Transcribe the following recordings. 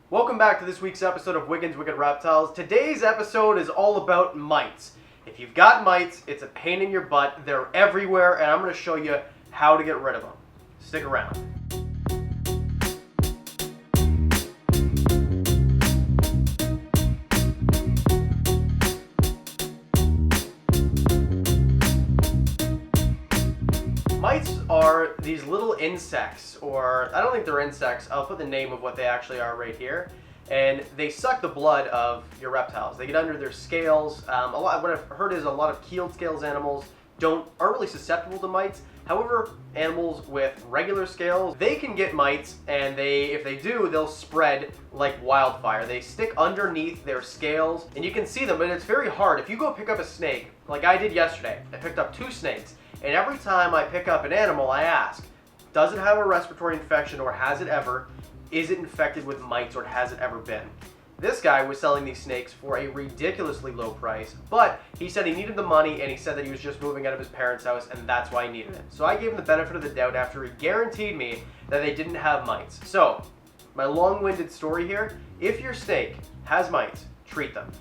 Welcome back to this week's episode of Wiggins Wicked Reptiles. Today's episode is all about mites. If you've got mites, it's a pain in your butt. They're everywhere, and I'm going to show you how to get rid of them. Stick around. Mites are these little insects, or I don't think they're insects. I'll put the name of what they actually are right here. And they suck the blood of your reptiles. They get under their scales. What I've heard is a lot of keeled scales animals aren't really susceptible to mites. However, animals with regular scales, they can get mites, and if they do, they'll spread like wildfire. They stick underneath their scales, and you can see them, but it's very hard. If you go pick up a snake, like I did yesterday, I picked up 2 snakes, and every time I pick up an animal, I ask, does it have a respiratory infection, or has it ever? Is it infected with mites, or has it ever been? This guy was selling these snakes for a ridiculously low price, but he said he needed the money, and he said that he was just moving out of his parents' house, and that's why he needed it. So I gave him the benefit of the doubt after he guaranteed me that they didn't have mites. So, my long-winded story here, if your snake has mites, treat them.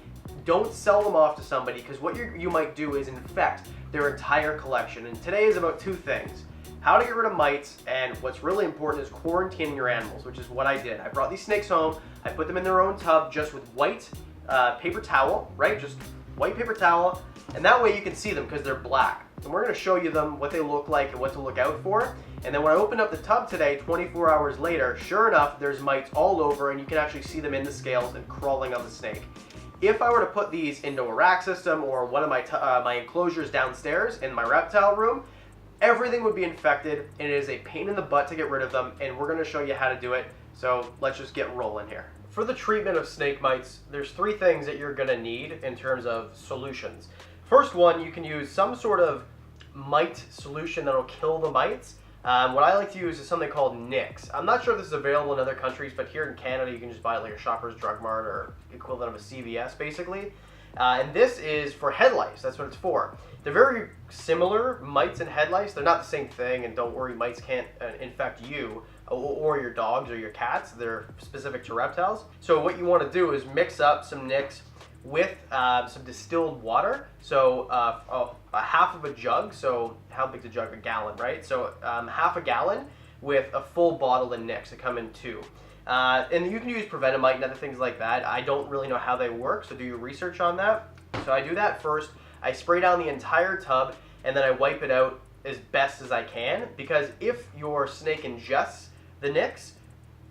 Don't sell them off to somebody, because what you might do is infect their entire collection. And today is about 2 things. How to get rid of mites, and what's really important is quarantining your animals, which is what I did. I brought these snakes home, I put them in their own tub just with white paper towel, right? Just white paper towel, and that way you can see them because they're black. And we're going to show you them, what they look like and what to look out for. And then when I opened up the tub today, 24 hours later, sure enough, there's mites all over, and you can actually see them in the scales and crawling on the snake. If I were to put these into a rack system or one of my enclosures downstairs in my reptile room, everything would be infected, and it is a pain in the butt to get rid of them, and we're going to show you how to do it. So let's just get rolling here. For the treatment of snake mites, there's 3 things that you're going to need in terms of solutions. First one, you can use some sort of mite solution that'll kill the mites. What I like to use is something called Nix. I'm not sure if this is available in other countries, but here in Canada you can just buy it like a Shoppers Drug Mart or equivalent of a CVS basically. And this is for head lice. That's what it's for. They're very similar, mites and head lice. They're not the same thing, and don't worry, mites can't infect you or your dogs or your cats. They're specific to reptiles. So what you want to do is mix up some Nix with some distilled water. So a half of a jug. So how big's a jug? A gallon, right? So half a gallon with a full bottle of Nix. They come in 2. And you can use Prevenamite and other things like that. I don't really know how they work, so do your research on that. So I do that first. I spray down the entire tub, and then I wipe it out as best as I can, because if your snake ingests the Nix,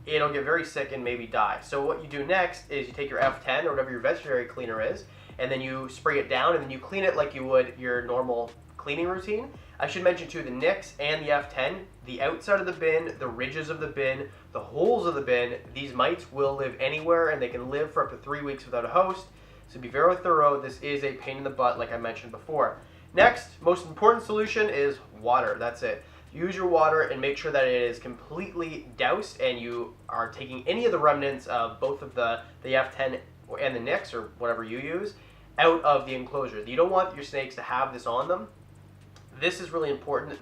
it'll get very sick and maybe die. So what you do next is you take your F10 or whatever your veterinary cleaner is, and then you spray it down, and then you clean it like you would your normal cleaning routine. I should mention too, the Nix and the F10, the outside of the bin, the ridges of the bin, the holes of the bin, these mites will live anywhere, and they can live for up to 3 weeks without a host. So be very thorough. This is a pain in the butt, like I mentioned before. Next, most important solution is water. That's it. Use your water and make sure that it is completely doused, and you are taking any of the remnants of both of the F10 and the Nix, or whatever you use, out of the enclosure. You don't want your snakes to have this on them. This is really important.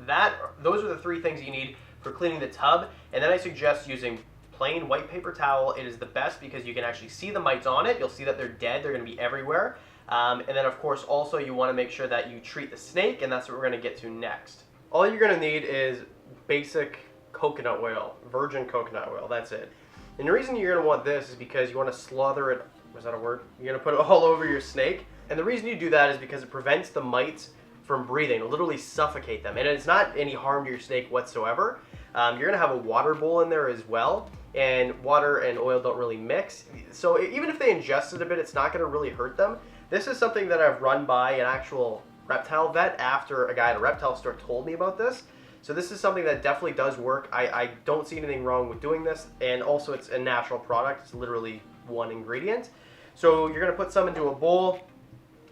Those are the 3 things you need for cleaning the tub. And then I suggest using plain white paper towel. It is the best because you can actually see the mites on it. You'll see that they're dead. They're going to be everywhere. And then, of course, also you want to make sure that you treat the snake, and that's what we're going to get to next. All you're going to need is basic coconut oil, virgin coconut oil. That's it. And the reason you're going to want this is because you want to slather it. Was that a word? You're going to put it all over your snake. And the reason you do that is because it prevents the mites from breathing. It'll literally suffocate them, and it's not any harm to your snake whatsoever. You're going to have a water bowl in there as well, and water and oil don't really mix. So even if they ingest it a bit, it's not going to really hurt them. This is something that I've run by an actual reptile vet after a guy at a reptile store told me about this. So this is something that definitely does work. I don't see anything wrong with doing this, and also it's a natural product. It's literally 1 ingredient. So you're going to put some into a bowl,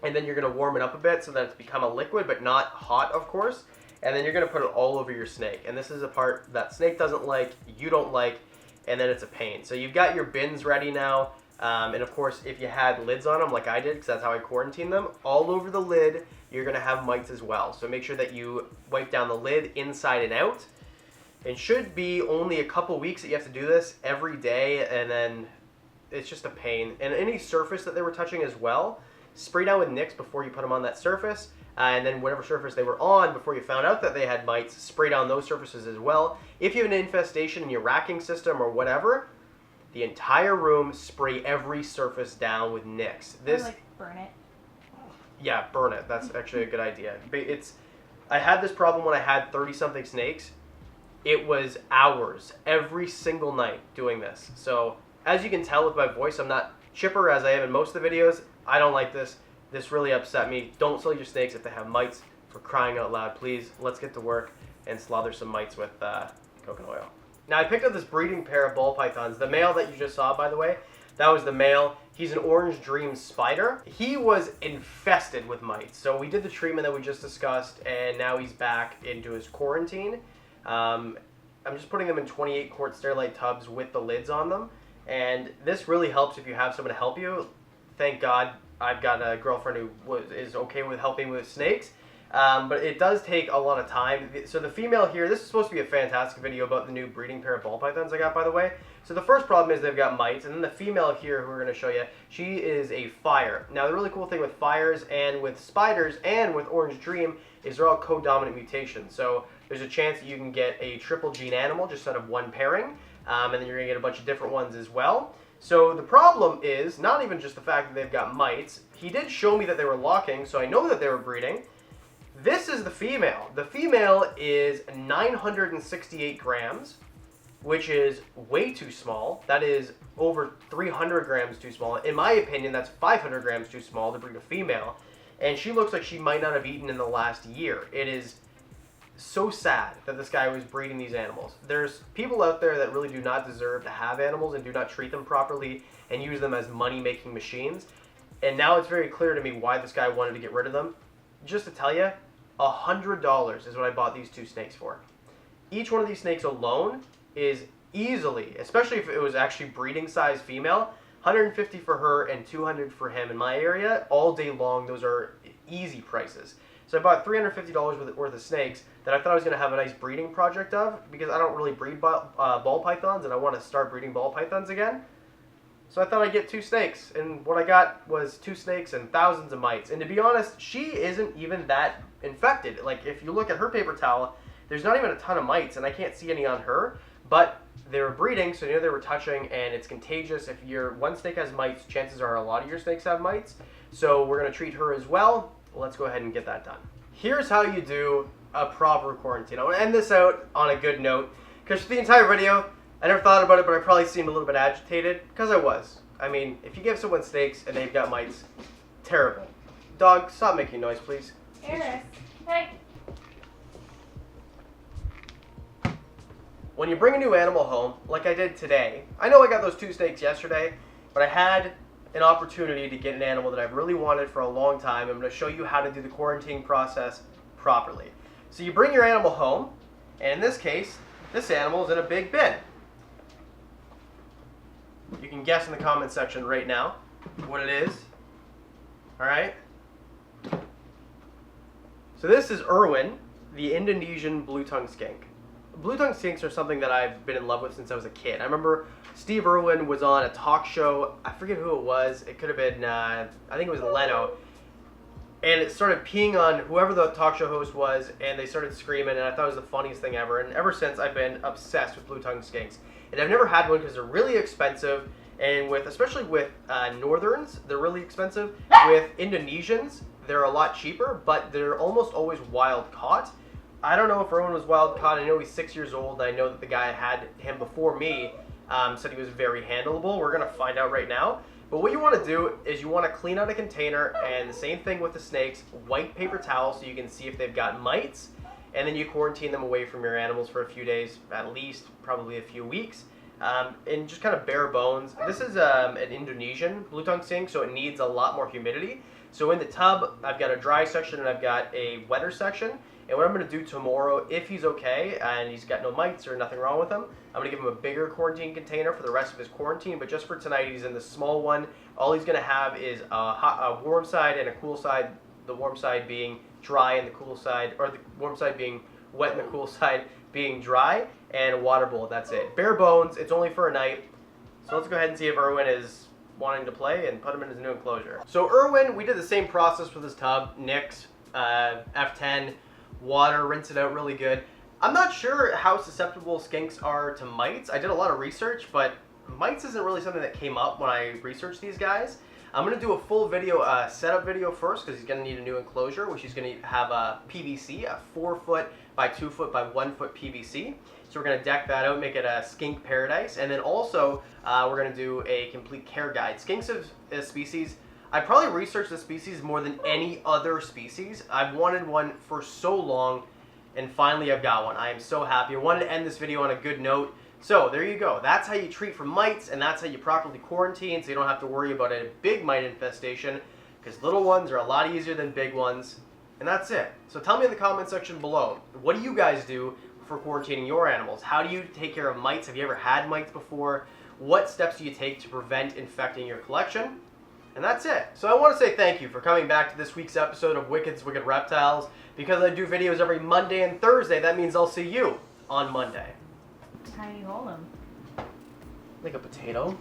and then you're going to warm it up a bit so that it's become a liquid, but not hot, of course. And then you're going to put it all over your snake. And this is a part that snake doesn't like, you don't like, and then it's a pain. So you've got your bins ready now. And of course, if you had lids on them like I did, because that's how I quarantine them, all over the lid, you're going to have mites as well. So make sure that you wipe down the lid inside and out. It should be only a couple weeks that you have to do this every day, and then it's just a pain. And any surface that they were touching as well, spray down with Nix before you put them on that surface. And then whatever surface they were on before you found out that they had mites, spray down those surfaces as well. If you have an infestation in your racking system or whatever, the entire room, spray every surface down with Nix. Or like burn it. Yeah, burn it. That's actually a good idea. I had this problem when I had 30-something snakes. It was hours every single night doing this. So as you can tell with my voice, I'm not chipper as I am in most of the videos. I don't like this. This really upset me. Don't sell your snakes if they have mites, for crying out loud. Please, let's get to work and slaughter some mites with coconut oil. Now, I picked up this breeding pair of ball pythons. The male that you just saw, by the way, that was the male. He's an Orange Dream Spider. He was infested with mites. So we did the treatment that we just discussed, and now he's back into his quarantine. I'm just putting them in 28-quart Sterilite tubs with the lids on them. And this really helps if you have someone to help you. Thank God I've got a girlfriend who is okay with helping with snakes. But it does take a lot of time. So the female here, this is supposed to be a fantastic video about the new breeding pair of ball pythons I got, by the way. So the first problem is they've got mites, and then the female here, who we're going to show you, she is a fire. Now the really cool thing with fires and with spiders and with Orange Dream is they're all co-dominant mutations. So there's a chance that you can get a triple gene animal just out of one pairing, and then you're going to get a bunch of different ones as well. So the problem is not even just the fact that they've got mites. He did show me that they were locking, so I know that they were breeding. This is the female. The female is 968 grams, which is way too small. That is over 300 grams too small. In my opinion, that's 500 grams too small to breed a female. And she looks like she might not have eaten in the last year. It is so sad that this guy was breeding these animals. There's people out there that really do not deserve to have animals and do not treat them properly and use them as money-making machines. And now it's very clear to me why this guy wanted to get rid of them. Just to tell you, $100 is what I bought these two snakes for. Each one of these snakes alone is easily, especially if it was actually breeding size female, $150 for her and $200 for him in my area. All day long, those are easy prices. So I bought $350 worth of snakes that I thought I was going to have a nice breeding project of, because I don't really breed ball pythons and I want to start breeding ball pythons again. So I thought I'd get two snakes, and what I got was two snakes and thousands of mites. And to be honest, she isn't even that infected. Like, if you look at her paper towel, there's not even a ton of mites, and I can't see any on her, but they were breeding, so you know they were touching, and it's contagious. If one snake has mites, chances are a lot of your snakes have mites. So we're going to treat her as well. Let's go ahead and get that done. Here's how you do a proper quarantine. I want to end this out on a good note, because for the entire video, I never thought about it, but I probably seemed a little bit agitated, because I was. I mean, if you give someone snakes and they've got mites, terrible. Dog, stop making noise, please. Eris, hey. When you bring a new animal home, like I did today, I know I got those two snakes yesterday, but I had an opportunity to get an animal that I've really wanted for a long time. I'm going to show you how to do the quarantine process properly. So you bring your animal home, and in this case, this animal is in a big bin. You can guess in the comment section right now what it is. Alright? So this is Irwin, the Indonesian blue-tongued skink. Blue-tongued skinks are something that I've been in love with since I was a kid. I remember Steve Irwin was on a talk show. I forget who it was. It could have been, I think it was Leno. And it started peeing on whoever the talk show host was, and they started screaming, and I thought it was the funniest thing ever. And ever since, I've been obsessed with blue-tongued skinks. And I've never had one because they're really expensive, and especially with northerns, they're really expensive. With Indonesians, they're a lot cheaper, but they're almost always wild caught. I don't know if Irwin was wild caught. I know he's 6 years old, and I know that the guy had him before me said he was very handleable. We're going to find out right now. But what you want to do is you want to clean out a container, and the same thing with the snakes, white paper towel so you can see if they've got mites, and then you quarantine them away from your animals for a few days, at least, probably a few weeks, and just kind of bare bones. This is an Indonesian blue-tongued skink, so it needs a lot more humidity. So in the tub, I've got a dry section and I've got a wetter section. And what I'm going to do tomorrow, if he's okay and he's got no mites or nothing wrong with him, I'm going to give him a bigger quarantine container for the rest of his quarantine. But just for tonight, he's in the small one. All he's going to have is a warm side and a cool side. The warm side being dry and the cool side, or the warm side being wet and the cool side being dry, and a water bowl. That's it. Bare bones. It's only for a night. So let's go ahead and see if Irwin is wanting to play and put him in his new enclosure. So Irwin, we did the same process with his tub. Nix, F10, water, rinse it out really good. I'm not sure how susceptible skinks are to mites. I did a lot of research, but mites isn't really something that came up when I researched these guys. I'm going to do a full video, setup video first, because he's going to need a new enclosure, which he's going to have a PVC, a 4 foot by 2 foot by 1 foot PVC. So we're going to deck that out, make it a skink paradise. And then also, we're going to do a complete care guide. Skinks is a species, I probably researched the species more than any other species. I've wanted one for so long, and finally I've got one. I am so happy. I wanted to end this video on a good note. So there you go. That's how you treat for mites, and that's how you properly quarantine, so you don't have to worry about a big mite infestation, because little ones are a lot easier than big ones. And that's it. So tell me in the comment section below, what do you guys do for quarantining your animals? How do you take care of mites? Have you ever had mites before? What steps do you take to prevent infecting your collection? And that's it. So I want to say thank you for coming back to this week's episode of Wicked's Wicked Reptiles. Because I do videos every Monday and Thursday, that means I'll see you on Monday. How do you hold them? Like a potato.